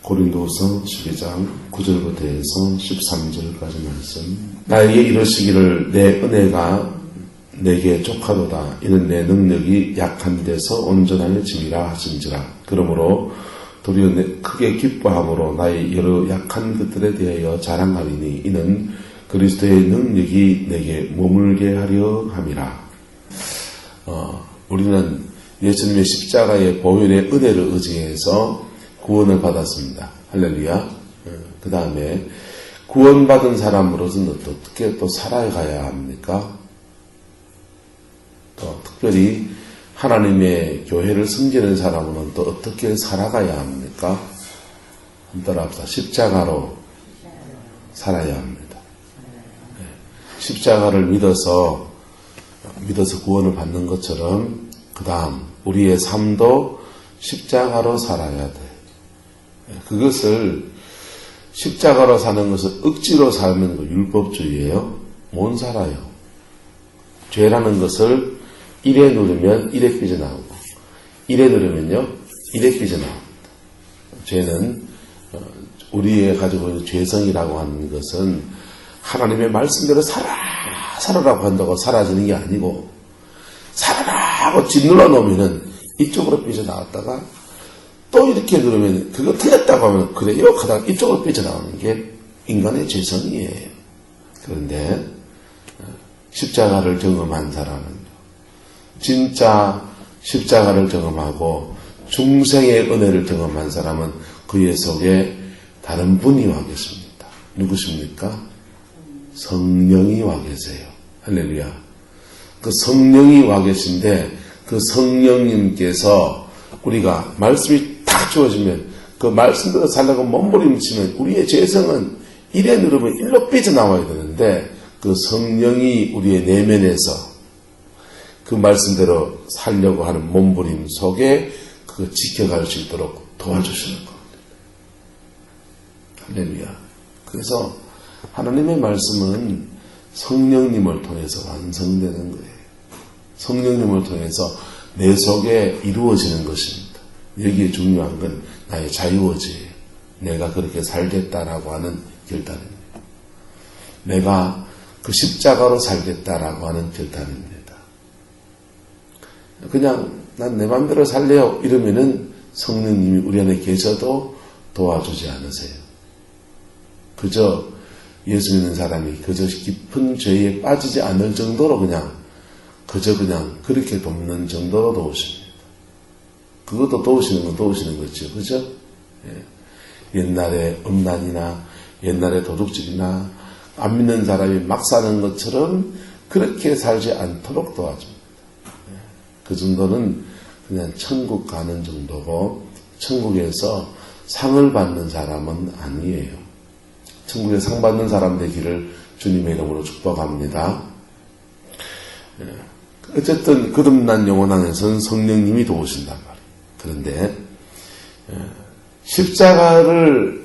고린도후서 12장 9절부터 해서 13절까지 말씀. 나에게 이르시기를 내 은혜가 내게 족하도다. 이는 내 능력이 약한 데서 온전하여 짐이라 하신지라. 그러므로 도리어 크게 기뻐함으로 나의 여러 약한 것들에 대하여 자랑하리니 이는 그리스도의 능력이 내게 머물게 하려 함이라. 우리는 예수님의 십자가의 보혈의 은혜를 의지해서 구원을 받았습니다. 할렐루야. 그 다음에 구원받은 사람으로서는 어떻게 또 살아가야 합니까? 또 특별히 하나님의 교회를 섬기는 사람은 또 어떻게 살아가야 합니까? 따라합시다. 십자가로 살아야 합니다. 십자가를 믿어서 구원을 받는 것처럼 그 다음 우리의 삶도 십자가로 살아야 돼. 그것을 십자가로 사는 것을 억지로 살면 율법주의예요. 못 살아요. 죄라는 것을 이래 누르면 이래 삐져나오고 이래 누르면요 이래 삐져나옵니다. 죄는 우리의 가지고 있는 죄성이라고 하는 것은 하나님의 말씀대로 살아라고 한다고 사라지는 게 아니고 살아라 하고 짓눌러 놓으면은 이쪽으로 삐져나왔다가 또 이렇게 누르면 그거 틀렸다고 하면 그래요 하다가 이쪽으로 삐져나오는 게 인간의 죄성이에요. 그런데 십자가를 경험한 사람은 진짜 십자가를 경험하고 중생의 은혜를 경험한 사람은 그의 속에 다른 분이 와 계십니다. 누구십니까? 성령이 와 계세요. 할렐루야. 그 성령이 와 계신데 그 성령님께서 우리가 말씀이 딱 주어지면 그 말씀대로 살려고 몸부림치면 우리의 죄성은 이래 누르면 일로 삐져나와야 되는데 그 성령이 우리의 내면에서 그 말씀대로 살려고 하는 몸부림 속에 그거 지켜갈 수 있도록 도와주시는 겁니다. 할렐루야. 그래서 하나님의 말씀은 성령님을 통해서 완성되는 거예요. 성령님을 통해서 내 속에 이루어지는 것입니다. 여기에 중요한 건 나의 자유의지예요. 내가 그렇게 살겠다라고 하는 결단입니다. 내가 그 십자가로 살겠다라고 하는 결단입니다. 그냥 난 내 맘대로 살래요 이러면은 성령님이 우리 안에 계셔도 도와주지 않으세요. 그저 예수 믿는 사람이 그저 깊은 죄에 빠지지 않을 정도로 그냥 그렇게 돕는 정도로 도우십니다. 그것도 도우시는 건 도우시는 거죠. 그죠? 예. 옛날에 음란이나 옛날에 도둑질이나 안 믿는 사람이 막 사는 것처럼 그렇게 살지 않도록 도와줍니다. 그 정도는 그냥 천국 가는 정도고 천국에서 상을 받는 사람은 아니에요. 천국에 상 받는 사람 되기를 주님의 이름으로 축복합니다. 어쨌든 거듭난 영혼 안에서는 성령님이 도우신단 말이에요. 그런데 십자가를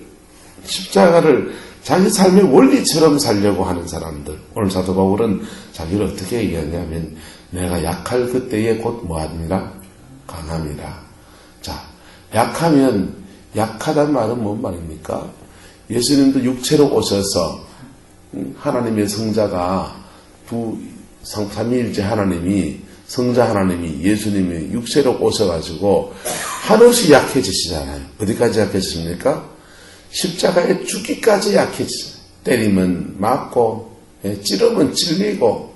자기 삶의 원리처럼 살려고 하는 사람들, 오늘 사도 바울은 자기를 어떻게 얘기하냐면 내가 약할 그때에 곧 뭐하니라? 강함이라. 자, 약하면 약하단 말은 뭔 말입니까? 예수님도 육체로 오셔서 하나님의 성자가 삼위일체 하나님이 성자 하나님이 예수님이 육체로 오셔가지고 한없이 약해지시잖아요. 어디까지 약해지십니까? 십자가에 죽기까지 약해지죠. 때리면 맞고 찌르면 찔리고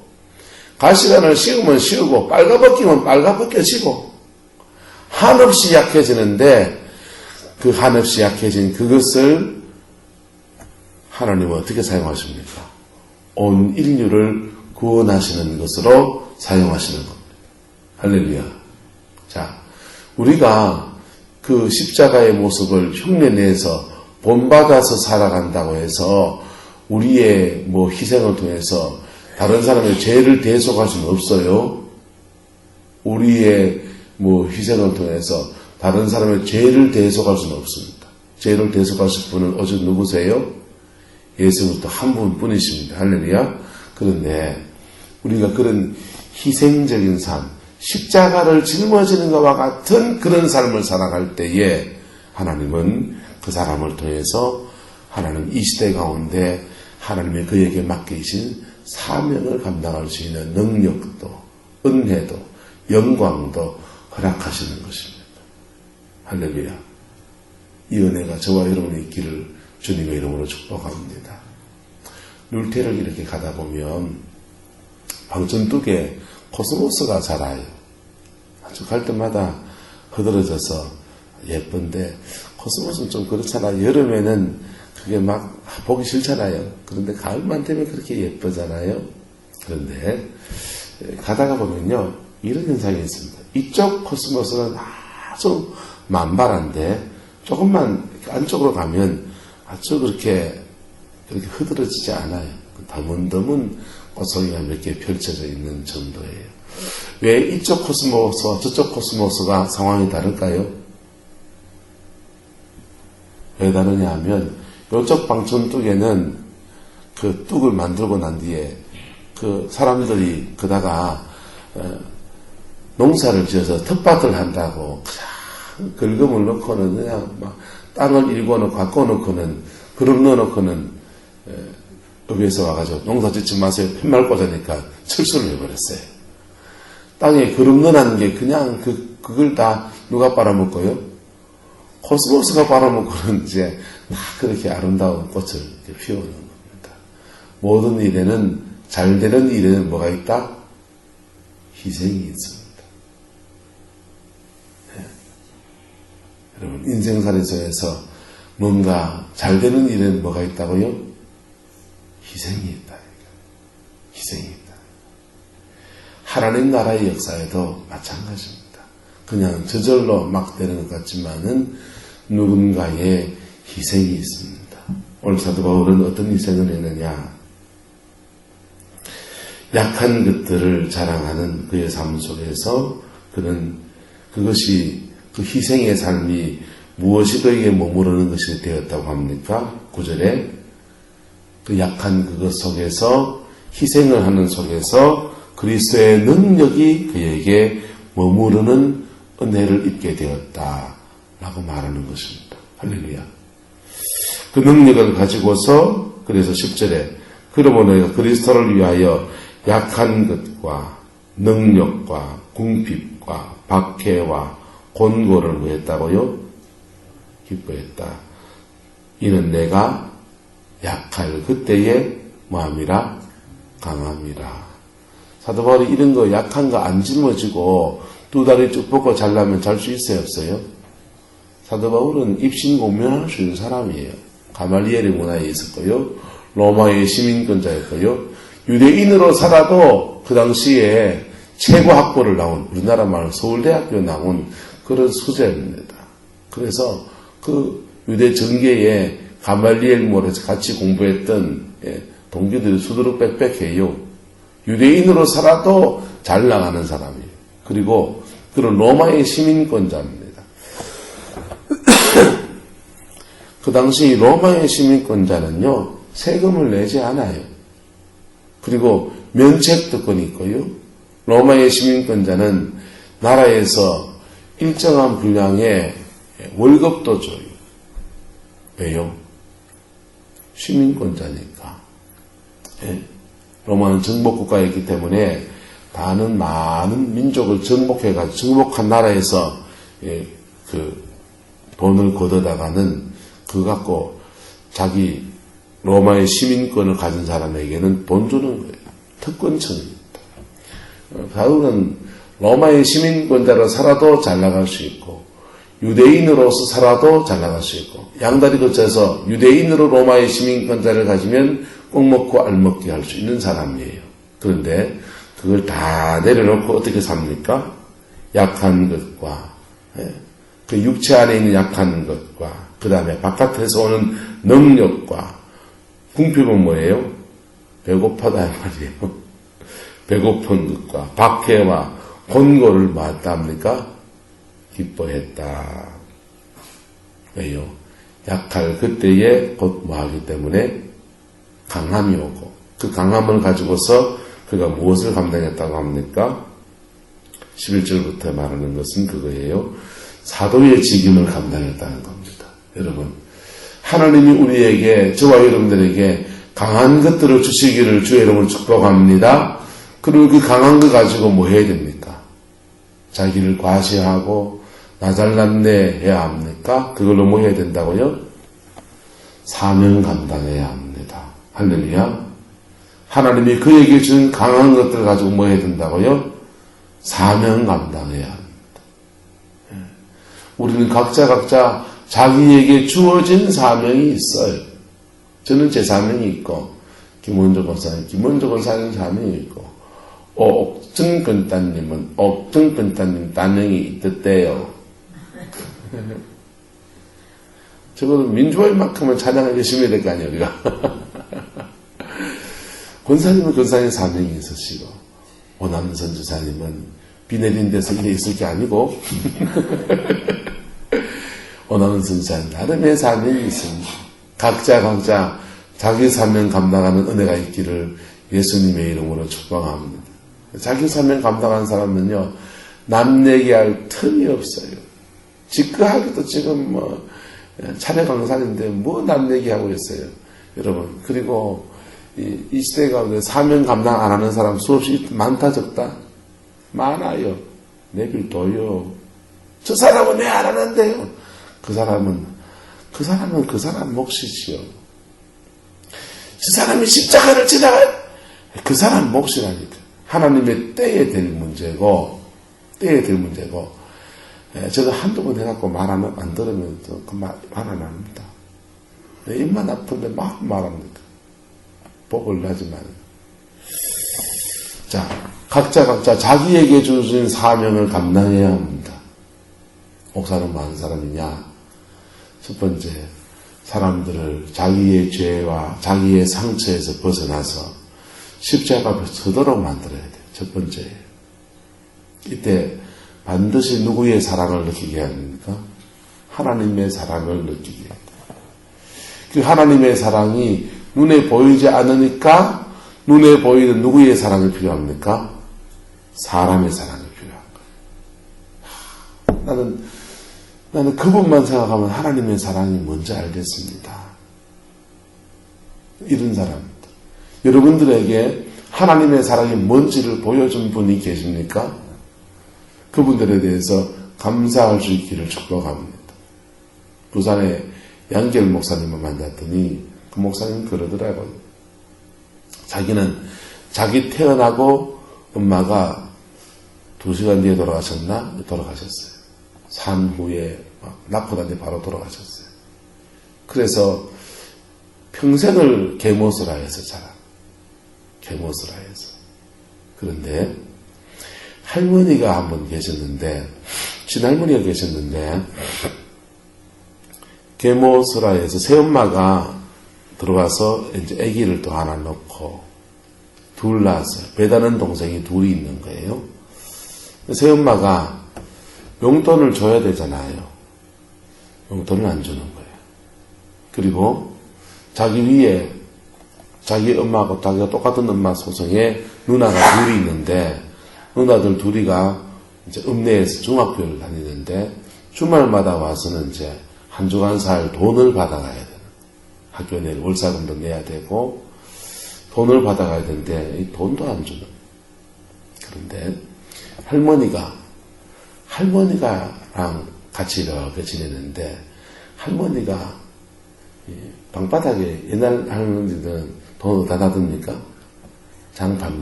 가시관을 씌우면 씌우고 빨가벗기면 빨가벗겨지고 한없이 약해지는데 그 한없이 약해진 그것을 하나님은 어떻게 사용하십니까? 온 인류를 구원하시는 것으로 사용하시는 겁니다. 할렐루야. 자, 우리가 그 십자가의 모습을 흉내내서 본받아서 살아간다고 해서 우리의 희생을 통해서 다른 사람의 죄를 대속할 수는 없어요. 우리의 희생을 통해서 다른 사람의 죄를 대속할 수는 없습니다. 죄를 대속하실 분은 오직 누구세요? 예수 그리스도 한 분뿐이십니다. 할렐루야. 그런데 우리가 그런 희생적인 삶, 십자가를 짊어지는 것과 같은 그런 삶을 살아갈 때에 하나님은 그 사람을 통해서 하나님 이 시대 가운데 하나님의 그에게 맡기신 사명을 감당할 수 있는 능력도, 은혜도, 영광도 허락하시는 것입니다. 할렐루야. 이 은혜가 저와 여러분의 있기를 주님의 이름으로 축복합니다. 룰테를 이렇게 가다 보면 방천둑에 코스모스가 자라요. 아주 갈 때마다 흐드러져서 예쁜데 코스모스는 좀 그렇잖아요. 여름에는 그게 막 보기 싫잖아요. 그런데 가을만 되면 그렇게 예쁘잖아요. 그런데 가다가 보면요, 이런 현상이 있습니다. 이쪽 코스모스는 아주 만발한데 조금만 안쪽으로 가면 아주 그렇게 흐드러지지 않아요. 드문드문 꽃송이가 몇 개 펼쳐져 있는 정도예요. 왜 이쪽 코스모스와 저쪽 코스모스가 상황이 다를까요? 왜 다르냐 하면 이쪽 방천둑에는 그 뚝을 만들고 난 뒤에 그 사람들이 그다가 농사를 지어서 텃밭을 한다고 그냥 긁음을 넣고는 그냥 막 땅을 일궈 놓고 바꿔 놓고는 그릇 넣어 놓고는 읍에서 와가지고 농사 짓지 마세요. 팻말 꽂으니까 철수를 해버렸어요. 땅에 그릇 넣어놓은 게 그냥 그걸 다 누가 빨아먹고요? 코스모스가 빨아먹고는 이제 다 그렇게 아름다운 꽃을 이렇게 피우는 겁니다. 모든 일에는, 잘 되는 일에는 뭐가 있다? 희생이 있습니다. 네. 여러분, 인생살이에서 뭔가 잘 되는 일에는 뭐가 있다고요? 희생이 있다. 희생이 있다. 하나님 나라의 역사에도 마찬가지입니다. 그냥 저절로 막 되는 것 같지만은 누군가의 희생이 있습니다. 오늘 사도 바울은 어떤 희생을 했느냐? 약한 것들을 자랑하는 그의 삶 속에서 그는 그것이 그 희생의 삶이 무엇이 그에게 머무르는 것이 되었다고 합니까? 9절에 그 약한 그것 속에서 희생을 하는 속에서 그리스도의 능력이 그에게 머무르는 은혜를 입게 되었다라고 말하는 것입니다. 할렐루야. 그 능력을 가지고서 그래서 10절에 그러므로 너희가 그리스도를 위하여 약한 것과 능력과 궁핍과 박해와 곤고를 구했다고요? 기뻐했다. 이는 내가 약할 그때에 뭐함이라? 강함이라. 사도 바울이 이런 거 약한 거 안 짊어지고 두 다리 쭉 뻗고 잘라면 잘 수 있어요, 없어요? 사도 바울은 입신공명할 수 있는 사람이에요. 가말리엘의 문화에 있었고요. 로마의 시민권자였고요. 유대인으로 살아도 그 당시에 최고 학벌을 나온, 우리나라 말로 서울대학교 나온 그런 수재입니다. 그래서 그 유대 정계에 가말리엘 몰에서 같이 공부했던 동기들이 수두룩 빽빽해요. 유대인으로 살아도 잘 나가는 사람이에요. 그리고 그런 로마의 시민권자입니다. 그 당시 로마의 시민권자는요, 세금을 내지 않아요. 그리고 면책특권이 있고요. 로마의 시민권자는 나라에서 일정한 분량의 월급도 줘요. 왜요? 시민권자니까. 로마는 정복국가였기 때문에 다는 많은 민족을 정복해가지고 정복한 나라에서 그 돈을 걷어다가는 그거 갖고 자기 로마의 시민권을 가진 사람에게는 돈 주는 거예요. 특권층입니다. 바울은 로마의 시민권자로 살아도 잘 나갈 수 있고 유대인으로서 살아도 잘 나갈 수 있고 양다리 거쳐서 유대인으로 로마의 시민권자를 가지면 꼭 먹고 알먹기 할 수 있는 사람이에요. 그런데 그걸 다 내려놓고 어떻게 삽니까? 약한 것과 그 육체 안에 있는 약한 것과 그 다음에 바깥에서 오는 능력과 궁핍은 뭐예요? 배고파다 말이에요. 배고픈 것과 박해와 곤고를 뭐했다 합니까? 기뻐했다. 왜요? 약할 그때에 곧 뭐하기 때문에 강함이 오고 그 강함을 가지고서 그가 무엇을 감당했다고 합니까? 11절부터 말하는 것은 그거예요. 사도의 직임을 감당했다는 겁니다. 여러분, 하나님이 우리에게, 저와 여러분들에게 강한 것들을 주시기를 주의 이름으로 축복합니다. 그리고 그 강한 거 가지고 뭐 해야 됩니까? 자기를 과시하고 나 잘났네 해야 합니까? 그걸로 뭐 해야 된다고요? 사명 감당해야 합니다. 할렐루야. 하나님이 그에게 준 강한 것들 가지고 뭐 해야 된다고요? 사명 감당해야 합니다. 우리는 각자 자기에게 주어진 사명이 있어요. 저는 제 사명이 있고, 김원조 권사님 사명이 있고, 옥정근따님은 옥정근따님 사명이 있었대요. 적어도 민주화인만큼은 찬양을 열심히 해야 될 거 아니에요, 우리가. 권사님은 권사님 사명이 있으시고, 오남선 선주사님은 비 내린 데서 일해 있을 게 아니고, 오남선 선주사님 나름의 사명이 있습니다. 각자 자기 사명 감당하는 은혜가 있기를 예수님의 이름으로 축복합니다. 자기 사명 감당하는 사람은요, 남 얘기할 틈이 없어요. 직거하기도 지금 차례 강사인데 남 얘기하고 있어요. 여러분. 그리고 이 시대 가운데 사명 감당 안 하는 사람 수없이 많다 적다? 많아요. 내빌둬요. 저 사람은 왜 안 하는데요? 그 사람은 그 사람 몫이지요. 저 사람이 십자가를 지나가요. 그 사람 몫이라니까. 하나님의 때에 될 문제고, 저도 한두 번 해갖고 안 들으면 그 말 안 합니다. 내 입만 아픈데 막 말합니다. 복을 하지만. 자, 각자 자기에게 주신 사명을 감당해야 합니다. 목사는 많은 사람이냐? 첫 번째, 사람들을 자기의 죄와 자기의 상처에서 벗어나서 십자가 앞에 서도록 만들어야 돼요. 첫 번째. 이때 반드시 누구의 사랑을 느끼게 해야 합니까? 하나님의 사랑을 느끼게 해야 돼요. 그 하나님의 사랑이 눈에 보이지 않으니까 눈에 보이는 누구의 사랑이 필요합니까? 사람의 사랑이 필요한 거예요. 나는 그분만 생각하면 하나님의 사랑이 뭔지 알겠습니다. 이런 사람입니다. 여러분들에게 하나님의 사랑이 뭔지를 보여준 분이 계십니까? 그분들에 대해서 감사할 수 있기를 축복합니다. 부산에 양결 목사님을 만났더니 그 목사님 그러더라고요. 자기는 자기 태어나고 엄마가 2시간 뒤에 돌아가셨나? 돌아가셨어요. 산 후에 낳고 난뒤 바로 돌아가셨어요. 그래서 평생을 계모스라에서 자라. 계모스라에서. 그런데 할머니가 한 분 계셨는데, 친할머니가 계셨는데, 계모스라에서 새엄마가 들어와서 이제 아기를 또 하나 넣고 둘 낳았어요. 배다는 동생이 둘이 있는 거예요. 새엄마가 용돈을 줘야 되잖아요. 용돈을 안 주는 거예요. 그리고 자기 위에 자기 엄마하고 자기가 똑같은 엄마 소송에 누나가 둘이 있는데 누나들 둘이가 이제 읍내에서 중학교를 다니는데 주말마다 와서는 이제 한 주간 살 돈을 받아가야 돼요. 학교 내 월사금도 내야 되고 돈을 받아가야 되는데 이 돈도 안 주는. 그런데 할머니가랑 같이 이렇게 지내는데 할머니가 방바닥에 옛날 할머니들은 돈 어디다 놔둡니까? 장판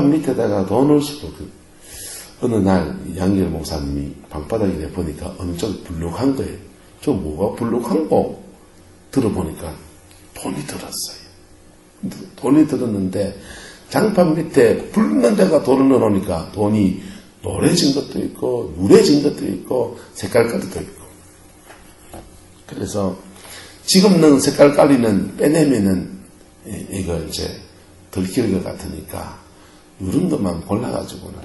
밑에다가 돈을 쓰고 어느 날 양길 목사님이 방바닥에 내보니까 어느 쪽이 불룩한 거예요. 저 뭐가 불룩한 거? 들어보니까 돈이 들었어요. 돈이 들었는데 장판 밑에 붉은 데가 돈을 넣어놓으니까 돈이 노래진 것도 있고 누래진 것도 있고 색깔깔도 있고. 그래서 지금 넣은 색깔깔이는 빼내면은 이거 이제 들킬 것 같으니까 누른 것만 골라가지고는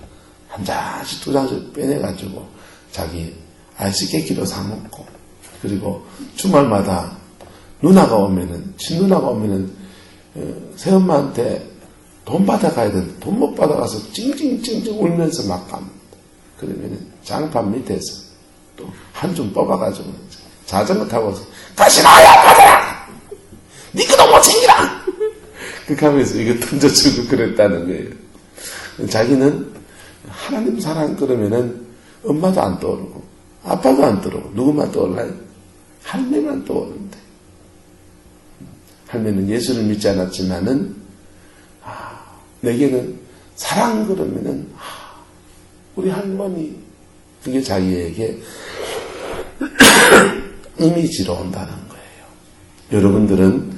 한 장씩 두 장씩 빼내가지고 자기 알씨깨끼로 사먹고 그리고 주말마다 친누나가 오면은 새엄마한테 돈 받아가야 되는데 돈 못 받아가서 찡찡찡찡 울면서 막 갑니다. 그러면은 장판 밑에서 또 한 줌 뽑아가지고 자전거 타고 가시나야 가자! 니 그놈 못 챙기라! 그렇게 하면서 이거 던져주고 그랬다는 거예요. 자기는 하나님 사랑 그러면은 엄마도 안 떠오르고 아빠도 안 떠오르고 누구만 떠올라요? 할매만 떠오르는데 할매는 예수를 믿지 않았지만은 내게는 사랑 그러면은 우리 할머니 그게 자기에게 이미지로 온다는 거예요. 여러분들은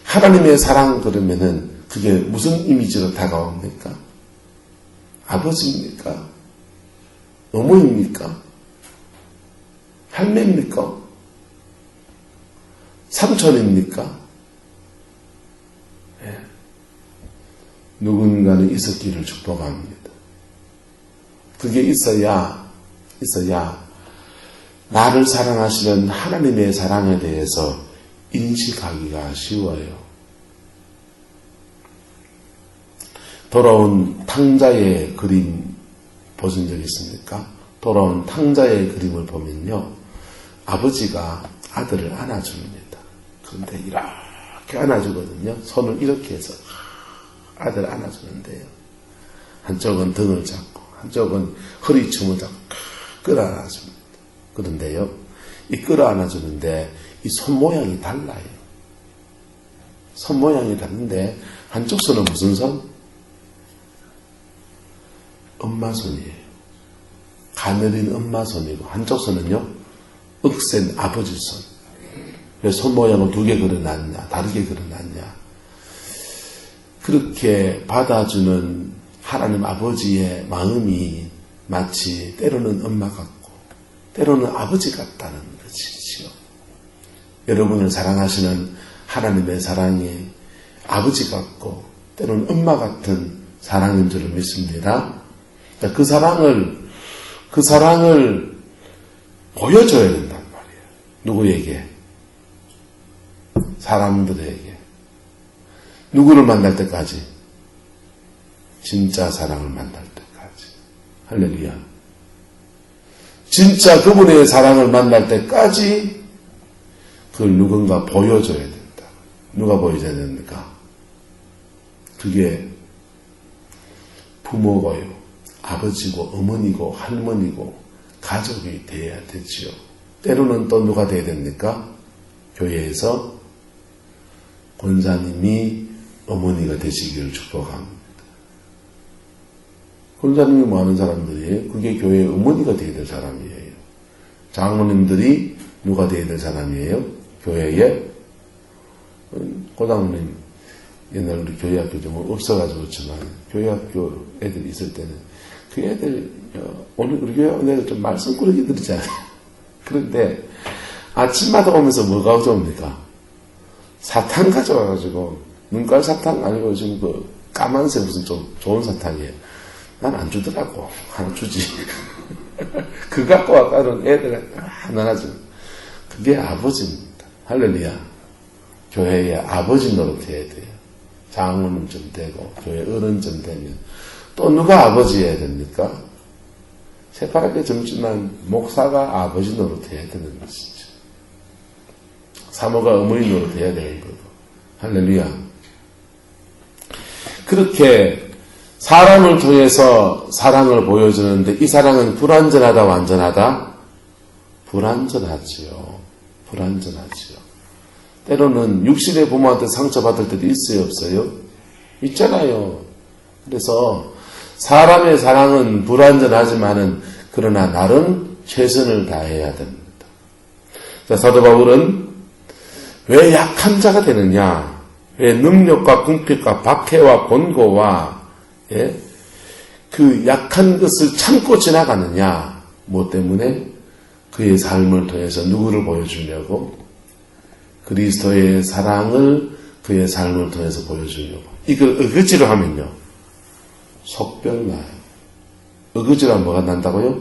하나님의 사랑 그러면은 그게 무슨 이미지로 다가옵니까? 아버지입니까? 어머니입니까? 할매입니까? 삼촌입니까? 예. 누군가는 있었기를 축복합니다. 그게 있어야 나를 사랑하시는 하나님의 사랑에 대해서 인식하기가 쉬워요. 돌아온 탕자의 그림 보신 적 있습니까? 돌아온 탕자의 그림을 보면요. 아버지가 아들을 안아줍니다. 그런데 이렇게 안아주거든요. 손을 이렇게 해서 아들을 안아주는데요. 한쪽은 등을 잡고 한쪽은 허리춤을 잡고 끌어안아줍니다. 그런데요. 이 끌어안아주는데 이 손 모양이 달라요. 손 모양이 다른데 한쪽 손은 무슨 손? 엄마 손이에요. 가느린 엄마 손이고 한쪽 손은요. 억센 아버지 손. 왜 손 모양을 두 개 그려놨냐? 다르게 그려놨냐? 그렇게 받아주는 하나님 아버지의 마음이 마치 때로는 엄마 같고 때로는 아버지 같다는 것이지요. 여러분을 사랑하시는 하나님의 사랑이 아버지 같고 때로는 엄마 같은 사랑인 줄을 믿습니다. 그 사랑을 보여줘야 된단 말이에요. 누구에게? 사람들에게. 누구를 만날 때까지? 진짜 사랑을 만날 때까지. 할렐루야. 진짜 그분의 사랑을 만날 때까지 그걸 누군가 보여줘야 된다. 누가 보여줘야 됩니까? 그게 부모고요. 아버지고 어머니고 할머니고 가족이 되어야 되지요. 때로는 또 누가 되어야 됩니까? 교회에서 권사님이 어머니가 되시기를 축복합니다. 권사님이 뭐 하는 사람들이에요? 그게 교회의 어머니가 되어야 될 사람이에요. 장로님들이 누가 되어야 될 사람이에요? 교회에 고장로님 옛날 우리 교회학교 좀 없어가지고 그렇지만 교회학교 애들이 있을 때는 그 애들 오늘 우리 교회 애들 좀 말썽꾸러기 들이잖아요. 그런데 아침마다 오면서 뭐가 가져옵니까? 사탕 가져와가지고 눈깔 사탕 아니고 지금 그 까만색 무슨 좀 좋은 사탕이에요. 난 안 주더라고. 하나 주지. 그거 갖고 와가는 애들 하나 줘. 그게 아버지입니다. 할렐루야. 교회에 아버지 노릇해야 돼요. 장로님 좀 되고 교회 어른 좀 되면 또 누가 아버지 해야 됩니까? 새파랗게 젊지만 목사가 아버지 노릇해야 되는 것이죠. 사모가 어머니 노릇해야 되는 거고. 할렐루야. 그렇게 사람을 통해서 사랑을 보여주는데 이 사랑은 불완전하다 완전하다? 불완전하지요. 불완전하지요. 때로는 육신의 부모한테 상처받을 때도 있어요 없어요? 있잖아요. 그래서 사람의 사랑은 불완전하지만은 그러나 나름 최선을 다해야 됩니다. 자, 사도 바울은 왜 약한 자가 되느냐? 왜 능력과 궁핍과 박해와 권고와 그 약한 것을 참고 지나가느냐? 뭐 때문에? 그의 삶을 통해서 누구를 보여주려고? 그리스도의 사랑을 그의 삶을 통해서 보여주려고. 이걸 어거지로 하면요. 속병 나요. 어거지로 하면 뭐가 난다고요?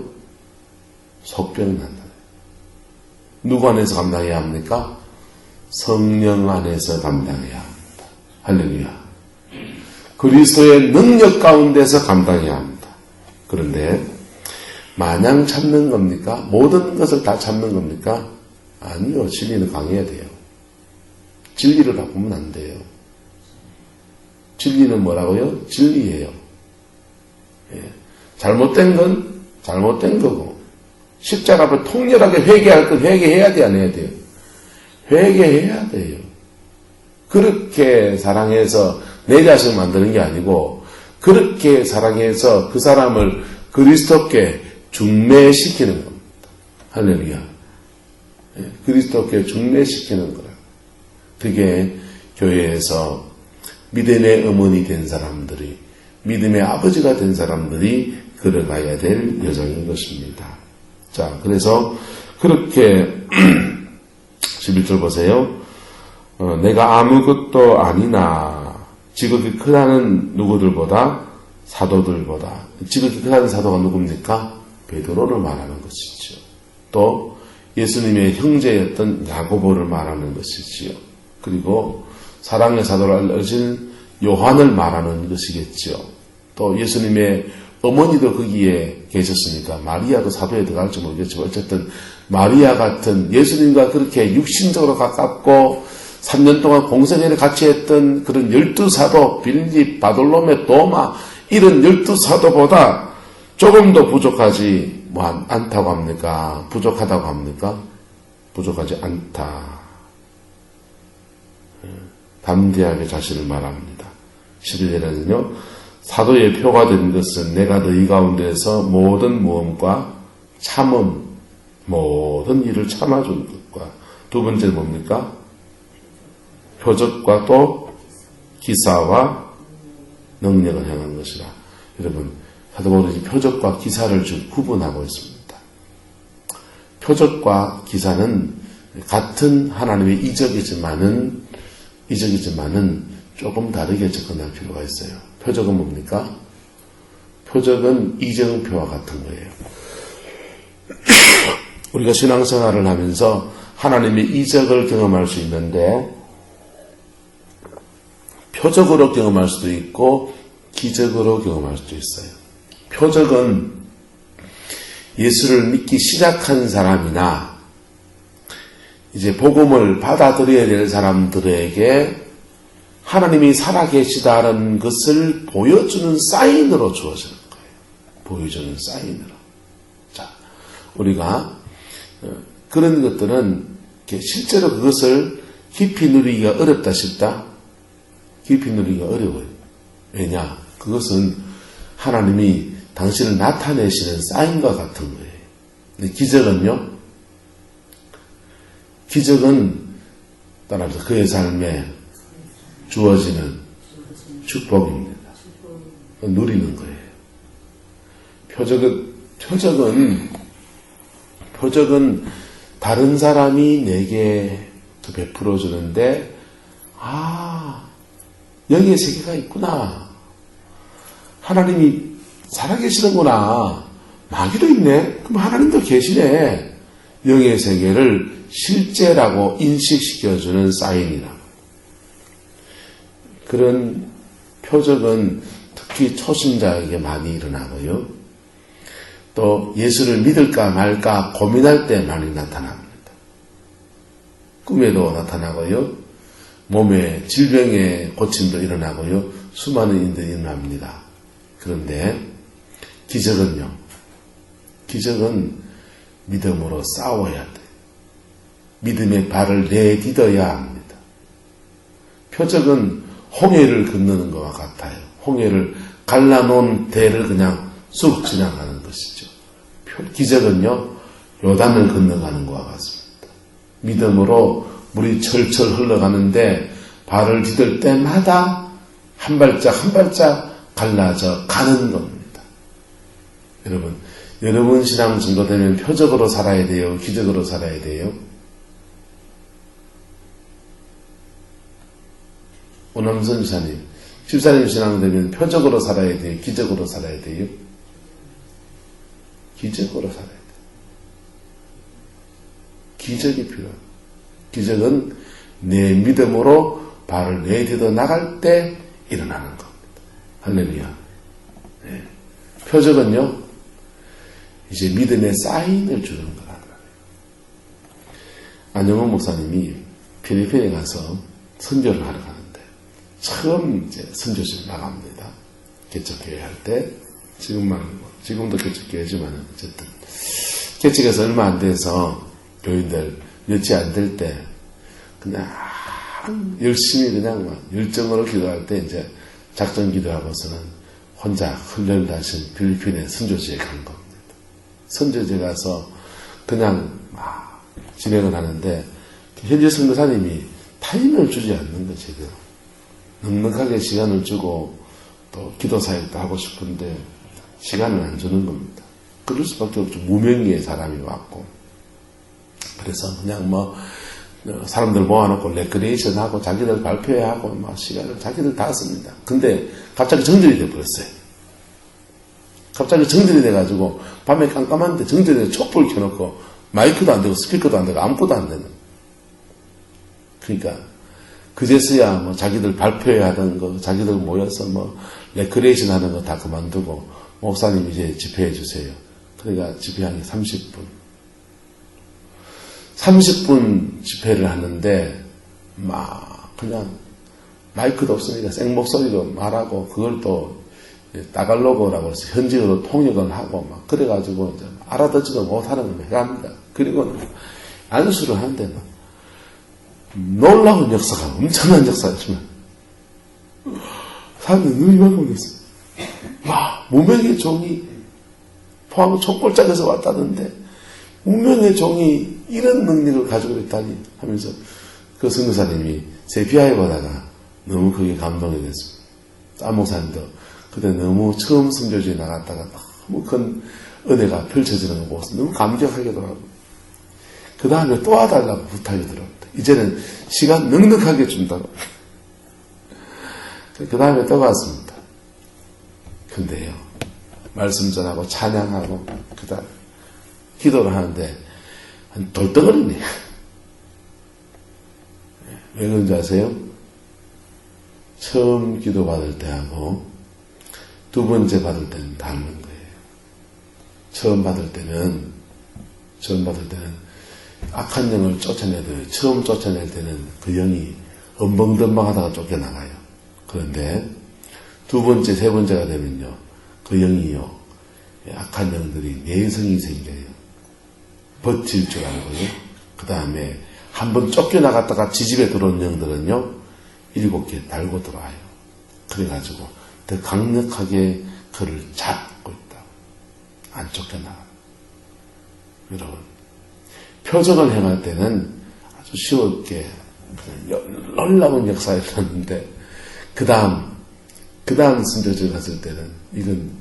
속병 난다. 누구 안에서 감당해야 합니까? 성령 안에서 감당해야 합니다. 할렐루야. 그리스도의 능력 가운데서 감당해야 합니다. 그런데 마냥 참는 겁니까? 모든 것을 다 참는 겁니까? 아니요. 진리는 강해야 돼요. 진리를 바꾸면 안 돼요. 진리는 뭐라고요? 진리예요. 예. 잘못된 건 잘못된 거고, 십자가 앞에 통렬하게 회개할 건 회개해야 돼, 안 해야 돼요? 회개해야 돼요. 그렇게 사랑해서 내 자신을 만드는 게 아니고, 그렇게 사랑해서 그 사람을 그리스도께 중매시키는 겁니다. 할렐루야. 예. 그리스도께 중매시키는 거라. 그게 교회에서 믿음의 어머니 된 사람들이, 믿음의 아버지가 된 사람들이 걸어가야 될 여정인 것입니다. 자, 그래서 그렇게 11절 보세요. 내가 아무것도 아니나 지극히 크다는 누구들보다 사도들보다, 지극히 크다는 사도가 누굽니까? 베드로를 말하는 것이죠. 또 예수님의 형제였던 야고보를 말하는 것이지요. 그리고 사랑의 사도로 알려진 요한을 말하는 것이겠죠. 또 예수님의 어머니도 거기에 계셨으니까 마리아도 사도에 들어갈지 모르겠지만 어쨌든 마리아 같은 예수님과 그렇게 육신적으로 가깝고 3년 동안 공생애를 같이 했던 그런 12사도, 빌립, 바돌로메, 도마 이런 12사도보다 조금 더 부족하지 않다고 합니까? 부족하다고 합니까? 부족하지 않다. 담대하게 자신을 말합니다. 11절에는요. 사도의 표가 된 것은 내가 너희 가운데서 모든 모험과 참음, 모든 일을 참아준 것과, 두 번째는 뭡니까? 표적과 또 기사와 능력을 향한 것이라. 여러분, 사도 바울이 표적과 기사를 좀 구분하고 있습니다. 표적과 기사는 같은 하나님의 이적이지만은 조금 다르게 접근할 필요가 있어요. 표적은 뭡니까? 표적은 이정표와 같은 거예요. 우리가 신앙생활을 하면서 하나님의 이적을 경험할 수 있는데 표적으로 경험할 수도 있고 기적으로 경험할 수도 있어요. 표적은 예수를 믿기 시작한 사람이나 이제 복음을 받아들여야 될 사람들에게 하나님이 살아계시다는 것을 보여주는 사인으로 주어지는 거예요. 보여주는 사인으로. 자, 우리가 그런 것들은 실제로 그것을 깊이 누리기가 어렵다 싶다? 깊이 누리기가 어려워요. 왜냐? 그것은 하나님이 당신을 나타내시는 사인과 같은 거예요. 근데 기적은요? 기적은 따라서 그의 삶에 주어지는 축복입니다. 누리는 거예요. 표적은 다른 사람이 내게 베풀어 주는데, 여기에 세계가 있구나. 하나님이 살아계시는구나. 마귀도 있네. 그럼 하나님도 계시네. 영의 세계를 실제라고 인식시켜주는 사인이라. 그런 표적은 특히 초신자에게 많이 일어나고요. 또 예수를 믿을까 말까 고민할 때 많이 나타납니다. 꿈에도 나타나고요. 몸에 질병의 고침도 일어나고요. 수많은 일들이 일어납니다. 그런데 기적은요. 기적은 믿음으로 싸워야 돼. 믿음의 발을 내딛어야 합니다. 표적은 홍해를 건너는 것과 같아요. 홍해를 갈라놓은 대를 그냥 쑥 지나가는 것이죠. 기적은요, 요단을 건너가는 것과 같습니다. 믿음으로 물이 철철 흘러가는데 발을 디딜 때마다 한 발짝 한 발짝 갈라져 가는 겁니다. 여러분 신앙 증거되면 표적으로 살아야 돼요? 기적으로 살아야 돼요? 오남선 지사님, 집사님 신앙 되면 표적으로 살아야 돼요? 기적으로 살아야 돼요? 기적으로 살아야 돼요. 기적이 필요합니다. 기적은 내 믿음으로 발을 내딛어 나갈 때 일어나는 겁니다. 할렐루야. 네. 표적은요, 이제 믿음의 사인을 주는 거라는 거예요. 안영훈 목사님이 필리핀에 가서 선교를 하러 가는데 처음 이제 선교지를 나갑니다. 개척교회 할 때 지금도 개척교회지만 어쨌든 개척해서 얼마 안 돼서 교인들 몇이 안 될 때 그냥 열심히 그냥 막 열정으로 기도할 때 이제 작전 기도하고서는 혼자 훈련을 하신 필리핀의 선교지에 간 겁니다. 선교지에 가서 그냥 막 진행을 하는데 현재 선교사님이 타임을 주지 않는 거죠. 넉넉하게 시간을 주고 또 기도 사역도 하고 싶은데 시간을 안 주는 겁니다. 그럴 수밖에 없죠. 무명의 사람이 왔고 그래서 그냥 뭐 사람들 모아놓고 레크리에이션 하고 자기들 발표회하고 막 시간을 자기들 다 씁니다. 근데 갑자기 정전이 돼버렸어요. 갑자기 정전이 돼가지고 밤에 깜깜한데 정전이 돼서 촛불 켜놓고 마이크도 안 되고 스피커도 안 되고 아무것도 안 되는. 그러니까 그제서야 뭐 자기들 발표회 하던 거 자기들 모여서 뭐 레크리에이션 하는 거 다 그만두고 목사님 이제 집회해 주세요. 그러니까 집회하기 30분 집회를 하는데 막 그냥 마이크도 없으니까 생목소리로 말하고 그걸 또 따갈로그라고 해서 현지어로 통역을 하고 막 그래가지고 이제 알아듣지도 못하는 걸 해갑니다. 그리고는 안수를 하는데 막 놀라운 역사가 엄청난 역사였지만 사람들이 눈이 막 올렸어요. 와, 무명의 종이 포항 촛골장에서 왔다는데 무명의 종이 이런 능력을 가지고 있다니 하면서 그 선교사님이 세피아에 보다가 너무 그게 감동이 됐습니다. 안 목사님도 그때 너무 처음 선교지에 나갔다가 너무 큰 은혜가 펼쳐지는 거 보고서 너무 감격하기도 하고 그 다음에 또 와달라고 부탁이 들어옵니다. 이제는 시간 넉넉하게 준다고. 그 다음에 또 갔습니다. 근데요, 말씀 전하고 찬양하고 그 다음 기도를 하는데 한 돌덩어리네. 왜 그런지 아세요? 처음 기도 받을 때하고 두 번째 받을 때는 다른 거예요. 처음 받을 때는 악한 영을 쫓아내도 처음 쫓아낼 때는 그 영이 엄벙덤벙하다가 쫓겨나가요. 그런데 두 번째, 세 번째가 되면요, 그 영이요, 악한 영들이 내성이 생겨요. 버틸 줄 알고요. 그 다음에 한번 쫓겨나갔다가 지집에 들어온 영들은요, 7개 달고 들어와요. 그래가지고 더 강력하게 그를 잡고 있다. 안 쫓겨나가. 여러분, 표적을 행할 때는 아주 쉽게 놀라운 역사에 일어났는데 그 다음 선교지에 갔을 때는 이건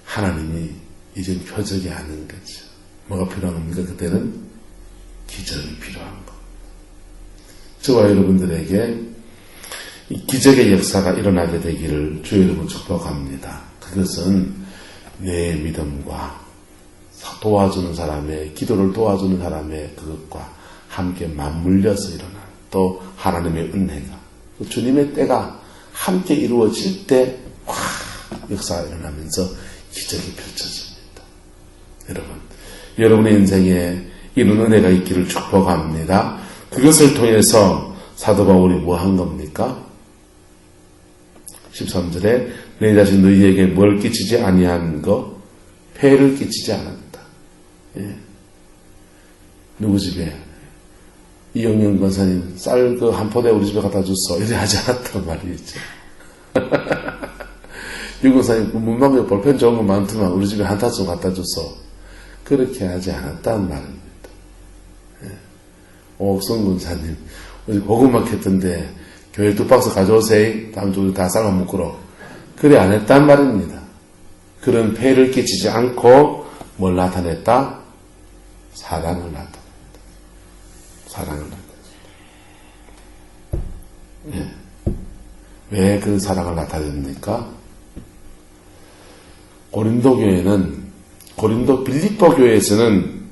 하나님이 이젠 표적이 아닌 거죠. 뭐가 필요한 겁니까? 그때는 기적이 필요한 거. 저와 여러분들에게 이 기적의 역사가 일어나게 되기를 주 여러분 축복합니다. 그것은 내 믿음과 도와주는 사람의, 기도를 도와주는 사람의 그것과 함께 맞물려서 일어나는 또 하나님의 은혜가 주님의 때가 함께 이루어질 때 역사가 일어나면서 기적이 펼쳐집니다. 여러분의 인생에 이런 은혜가 있기를 축복합니다. 그것을 통해서 사도 바울이 뭐 한 겁니까? 13절에 내 자신 너희에게 뭘 끼치지 아니한 거 폐를 끼치지 않았다. 예. 누구 집에 이영영 권사님 쌀 그 한 포대 우리 집에 갖다 줬어 이래 하지 않았단 말이죠. 유 권사님 그 문방구에 볼펜 좋은 거 많더만 우리 집에 한 타쯤 갖다 줬어 그렇게 하지 않았단 말입니다. 예. 오옥성 권사님 우리 고구마 캤던데 교회 2박스 가져오세요. 다음 주 우리 다 삶아 먹으러 그래 안 했단 말입니다. 그런 폐를 끼치지 않고 뭘 나타냈다? 사랑을 나타냈다. 사랑을 나타냈다. 예. 왜 그 사랑을 나타냅니까? 고린도 빌립보 교회에서는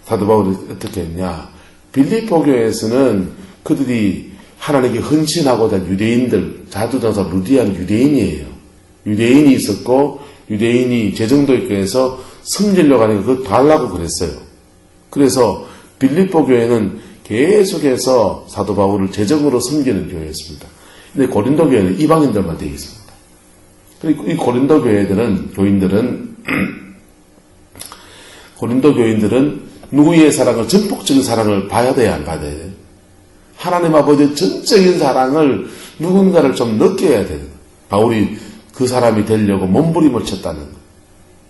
사도 바울이 어떻게 했냐? 빌립보 교회에서는 그들이 하나님께 헌신하고자 유대인들, 자두장사 루디안 유대인이에요. 유대인이 있었고 유대인이 재정도 있고 해서 섬기려고 하니까 그거 달라고 그랬어요. 그래서 빌립보 교회는 계속해서 사도 바울을 재정으로 섬기는 교회였습니다. 근데 고린도 교회는 이방인들만 되어 있습니다. 그리고 이 고린도 교인들은 누구의 사랑을, 전폭적인 사랑을 봐야 돼요, 안 봐야 돼요? 하나님 아버지의 전적인 사랑을 누군가를 좀 느껴야 돼요. 바울이 그 사람이 되려고 몸부림을 쳤다는 것.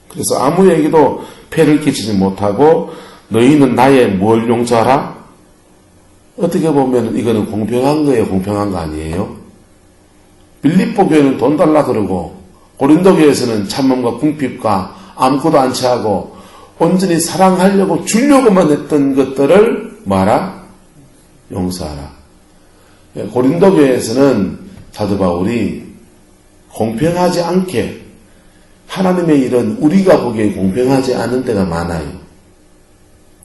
그래서 아무에게도 폐를 끼치지 못하고 너희는 나의 뭘 용서하라? 어떻게 보면 이거는 공평한 거예요, 공평한 거 아니에요? 빌립보 교회는 돈 달라 그러고 고린도 교회에서는 참음과 궁핍과 아무것도 안 취하고 온전히 사랑하려고 주려고만 했던 것들을 뭐하라? 용서하라. 고린도 교회에서는 사도 바울이 공평하지 않게 하나님의 일은 우리가 보기에 공평하지 않은 때가 많아요.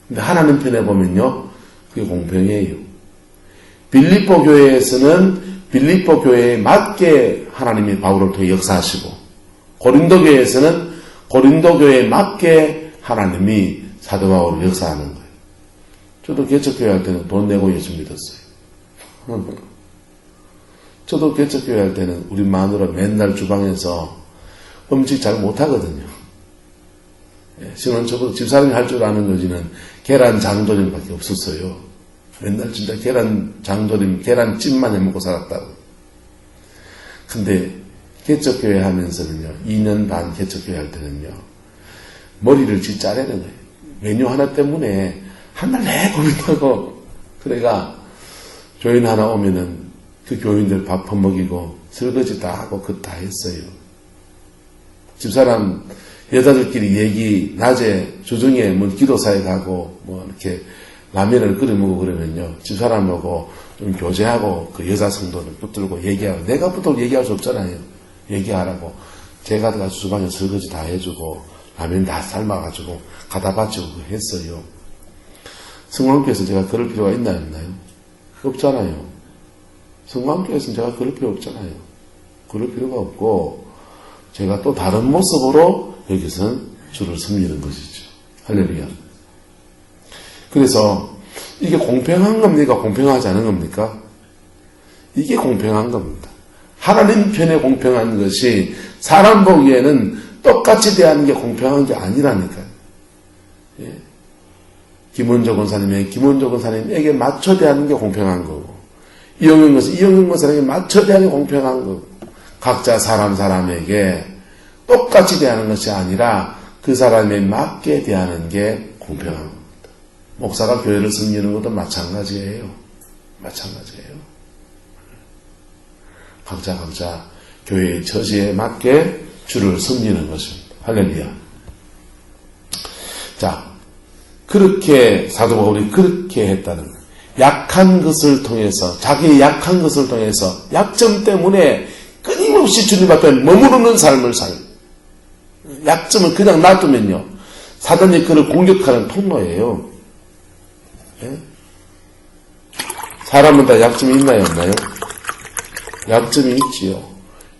근데 하나님 편에 보면요, 그게 공평해요. 빌립보 교회에서는 빌립보 교회에 맞게 하나님이 바울을 통해 역사하시고, 고린도 교회에서는 고린도 교회에 맞게 하나님이 사도 바울을 역사하는 거예요. 저도 개척교회 할 때는 돈 내고 예수 믿었어요. 저도 개척교회 할 때는 우리 마누라 맨날 주방에서 음식 잘 못하거든요. 신혼초부터 집사람이 할 줄 아는 거지는 계란 장조림밖에 없었어요. 맨날 진짜 계란 장조림, 계란찜만 해먹고 살았다고. 근데 개척교회 하면서는요, 2년 반 개척교회 할 때는요, 머리를 진짜라는 거예요. 메뉴 하나 때문에 한 달 내내 고민하고, 그래가 교인 하나 오면은 그 교인들 밥 퍼먹이고 설거지 다 하고 그거 다 했어요. 집사람 여자들끼리 얘기 낮에 주중에 뭐 기도사에 가고 뭐 이렇게 라면을 끓여 먹고 그러면요, 집사람하고 좀 교제하고 그 여자 성도를 붙들고 얘기하고, 내가 붙들고 얘기할 수 없잖아요. 얘기하라고 제가 가서 주방에 설거지 다 해주고 라면 다 삶아가지고 가다 바치고 했어요. 성광교에서 제가 그럴 필요가 있나요, 없나요? 없잖아요. 성광교에서는 제가 그럴 필요 없잖아요. 그럴 필요가 없고, 제가 또 다른 모습으로 여기서는 주를 섬기는 것이죠. 할렐루야. 그래서 이게 공평한 겁니까? 공평하지 않은 겁니까? 이게 공평한 겁니다. 하나님 편에 공평한 것이 사람 보기에는 똑같이 대하는 게 공평한 게 아니라니까요. 예. 김원조 권사님에게 맞춰 대하는 게 공평한 거고, 이영경 권사님에게 맞춰 대하는 게 공평한 거고, 각자 사람에게 똑같이 대하는 것이 아니라 그 사람에 맞게 대하는 게 공평한 겁니다. 목사가 교회를 섬기는 것도 마찬가지예요. 각자 교회의 처지에 맞게 주를 섬기는 것입니다. 할렐루야. 자, 그렇게 사도 바울이 그렇게 했다는 거예요. 약한 것을 통해서, 자기의 약한 것을 통해서 약점 때문에 끊임없이 주님 앞에 머무르는 삶을 살고, 약점을 그냥 놔두면요, 사단이 그를 공격하는 통로예요. 예? 사람은 다 약점이 있나요, 없나요? 약점이 있지요.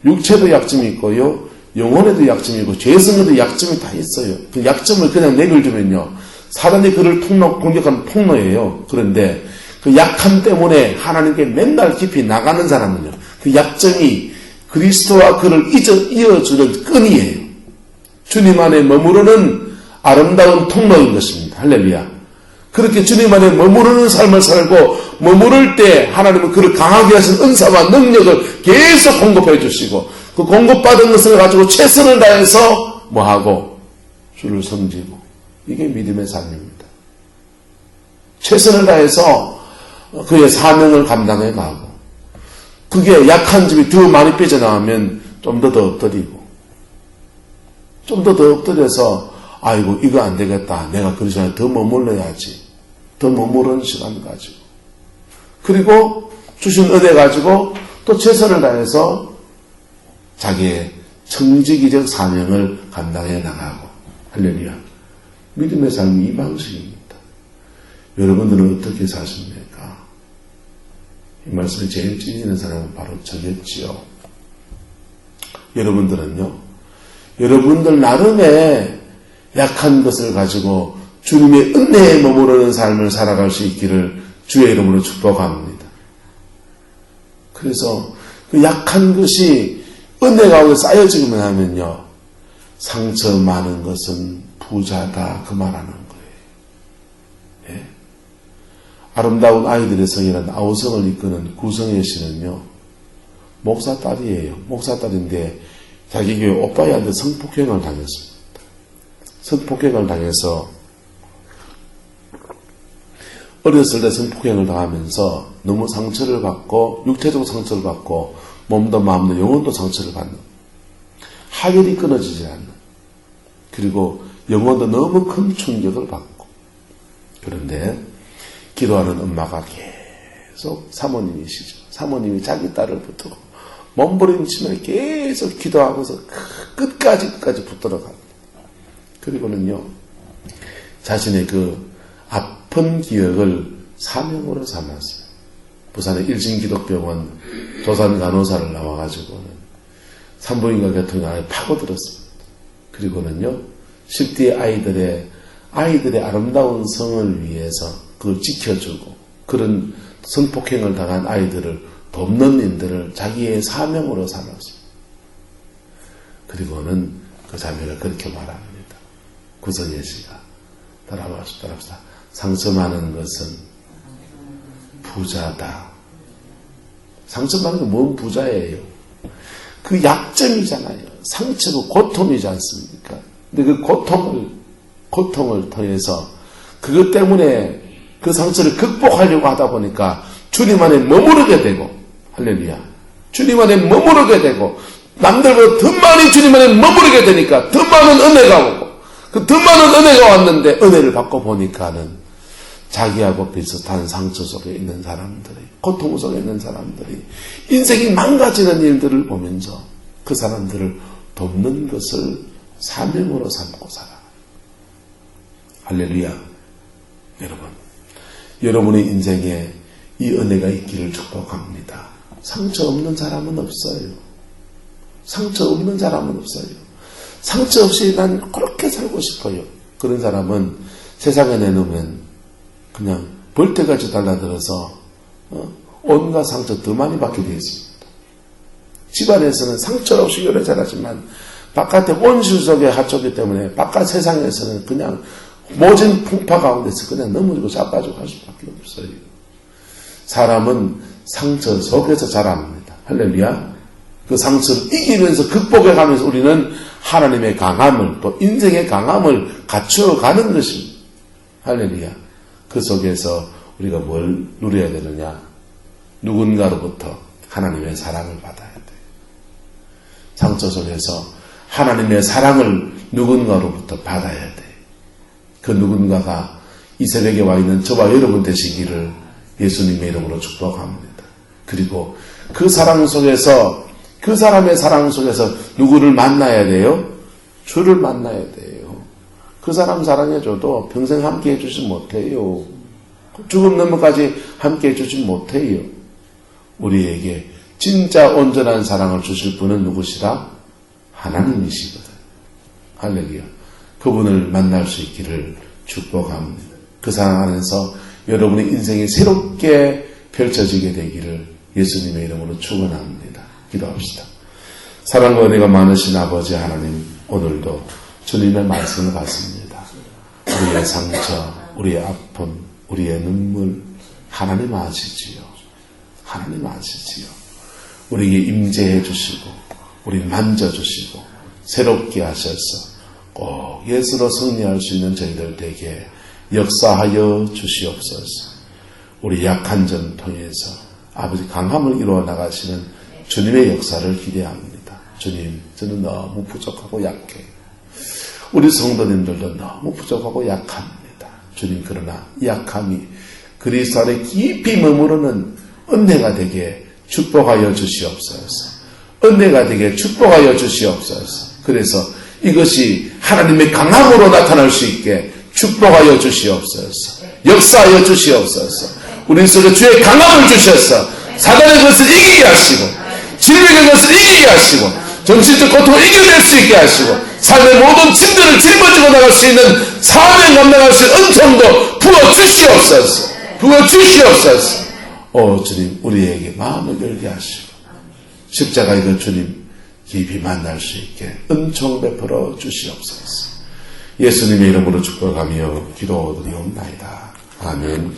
육체도 약점이 있고요, 영혼에도 약점이 있고, 죄성에도 약점이 다 있어요. 그 약점을 그냥 내걸주면요, 사단이 그를 공격하는 통로예요. 그런데 그 약함 때문에 하나님께 맨날 깊이 나가는 사람은요, 그 약점이 그리스도와 그를 이어주는 끈이에요. 주님 안에 머무르는 아름다운 통로인 것입니다. 할렐루야. 그렇게 주님 안에 머무르는 삶을 살고, 머무를 때 하나님은 그를 강하게 하신 은사와 능력을 계속 공급해 주시고, 그 공급받은 것을 가지고 최선을 다해서 뭐하고? 주를 섬기고. 이게 믿음의 삶입니다. 최선을 다해서 그의 사명을 감당해 나가고, 그게 약한 점이 더 많이 삐져나가면 좀 더 엎드리고, 좀 더 엎드려서 아이고 이거 안 되겠다, 내가 그 시간에 더 머물러야지, 더 머무르는 시간 가지고, 그리고 주신 은혜 가지고 또 최선을 다해서 자기의 청지기적 사명을 감당해 나가고. 할렐루야. 믿음의 삶이 이 방식입니다. 여러분들은 어떻게 사십니까? 이 말씀에 제일 찔리는 사람은 바로 저겠지요. 여러분들은요, 여러분들 나름의 약한 것을 가지고 주님의 은혜에 머무르는 삶을 살아갈 수 있기를 주의 이름으로 축복합니다. 그래서 그 약한 것이 은혜 가운데 쌓여지기만 하면요, 상처 많은 것은 부자다, 그 말하는 거예요. 예? 아름다운 아이들의 성이라는 아우성을 이끄는 구성혜 씨는요, 목사 딸이에요. 목사 딸인데 자기 교회 오빠애한테 성폭행을 당했습니다. 성폭행을 당해서 어렸을 때 성폭행을 당하면서 너무 상처를 받고, 육체적 상처를 받고, 몸도 마음도 영혼도 상처를 받는, 하결이 끊어지지 않는, 그리고 영혼도 너무 큰 충격을 받고, 그런데 기도하는 엄마가 계속 사모님이시죠. 사모님이 자기 딸을 붙들고 몸부림치며 계속 기도하면서 끝까지 붙들어 갑니다. 그리고는요, 자신의 그 아픈 기억을 사명으로 삼았어요. 부산의 일진기독병원 도산 간호사를 나와가지고는 산부인과 교통이 안에 파고들었습니다. 그리고는요, 10대 아이들의 아름다운 성을 위해서 그걸 지켜주고, 그런 성폭행을 당한 아이들을 돕는 일들을 자기의 사명으로 삼았어요. 그리고는 그 자매가 그렇게 말합니다. 구성혜 씨가 따라합시다. 상처 많은 것은 부자다. 상처 많은 건 뭔 부자예요? 그 약점이잖아요. 상처고 고통이지 않습니까? 근데 그 고통을 통해서 그것 때문에 그 상처를 극복하려고 하다 보니까 주님 안에 머무르게 되고, 할렐루야, 주님 안에 머무르게 되고, 남들보다 더 많이 주님 안에 머무르게 되니까 더 많은 은혜가 오고, 그 더 많은 은혜가 왔는데 은혜를 받고 보니까는 자기하고 비슷한 상처 속에 있는 사람들이, 고통 속에 있는 사람들이 인생이 망가지는 일들을 보면서 그 사람들을 돕는 것을 사명으로 삼고 살아. 할렐루야. 여러분의 인생에 이 은혜가 있기를 축복합니다. 상처 없는 사람은 없어요. 상처 없는 사람은 없어요. 상처 없이 난 그렇게 살고 싶어요. 그런 사람은 세상에 내놓으면 그냥 벌떼같이 달라들어서 온갖 상처 더 많이 받게 되어 있습니다. 집안에서는 상처 없이 오래 자라지만 바깥에 원수 속에 하초기 때문에 바깥 세상에서는 그냥 모진 풍파 가운데서 그냥 넘어지고 자빠지고 할 수밖에 없어요. 사람은 상처 속에서 자랍니다. 할렐루야. 그 상처를 이기면서 극복해가면서 우리는 하나님의 강함을, 또 인생의 강함을 갖추어가는 것입니다. 할렐루야. 그 속에서 우리가 뭘 누려야 되느냐? 누군가로부터 하나님의 사랑을 받아야 돼. 상처 속에서 하나님의 사랑을 누군가로부터 받아야 돼. 그 누군가가 이 새벽에 와 있는 저와 여러분 되시기를 예수님의 이름으로 축복합니다. 그리고 그 사랑 속에서, 그 사람의 사랑 속에서 누구를 만나야 돼요? 주를 만나야 돼요. 그 사람 사랑해줘도 평생 함께 해주지 못해요. 죽음 넘어까지 함께 해주지 못해요. 우리에게 진짜 온전한 사랑을 주실 분은 누구시라? 하나님이시거든. 할렐루야. 그분을 만날 수 있기를 축복합니다. 그 사랑 안에서 여러분의 인생이 새롭게 펼쳐지게 되기를 예수님의 이름으로 축원합니다. 기도합시다. 사랑과 은혜가 많으신 아버지 하나님, 오늘도 주님의 말씀을 받습니다. 우리의 상처, 우리의 아픔, 우리의 눈물, 하나님 아시지요. 하나님 아시지요. 우리에게 임재해 주시고, 우리 만져주시고, 새롭게 하셔서 꼭 예수로 승리할 수 있는 저희들 되게 역사하여 주시옵소서. 우리 약한 점 통해서 아버지 강함을 이루어 나가시는 주님의 역사를 기대합니다. 주님, 저는 너무 부족하고 약해요. 우리 성도님들도 너무 부족하고 약합니다. 주님, 그러나 이 약함이 그리스도 안에 깊이 머무르는 은혜가 되게 축복하여 주시옵소서. 은혜가 되게 축복하여 주시옵소서. 그래서 이것이 하나님의 강함으로 나타날 수 있게 축복하여 주시옵소서. 역사하여 주시옵소서. 우리 속에 주의 강함을 주셔서 사단의 것을 이기게 하시고, 질병의 것을 이기게 하시고, 정신적 고통을 이겨낼 수 있게 하시고, 삶의 모든 짐들을 짊어지고 나갈 수 있는 사명 감당할 수 있는 은총도 부어주시옵소서. 부어 주시옵소서. 주님, 우리에게 마음을 열게 하시고 십자가에서 주님 깊이 만날 수 있게 은총 베풀어 주시옵소서. 예수님의 이름으로 축복하며 기도드리옵나이다. 아멘.